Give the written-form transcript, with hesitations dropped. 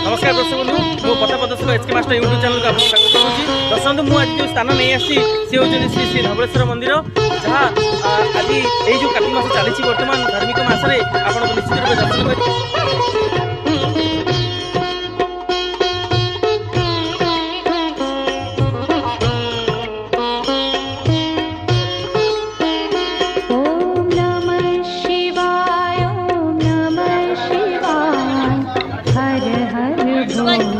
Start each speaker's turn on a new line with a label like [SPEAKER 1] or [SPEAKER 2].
[SPEAKER 1] नमस्कार दर्शक बंधु मो पता प्रदर्शक एचके मास्टर यूट्यूब चैनल को आपको स्वागत करुँची। दर्शक बंधु मुझे जो स्थान नहीं आसी सी हूँ श्री श्री धवलेश्वर मंदिर जहाँ आज ये जो कार्तिक मास चली बर्तमान धार्मिक मासरे आप निश्चित रूप दर्शन कर
[SPEAKER 2] हर हर भोले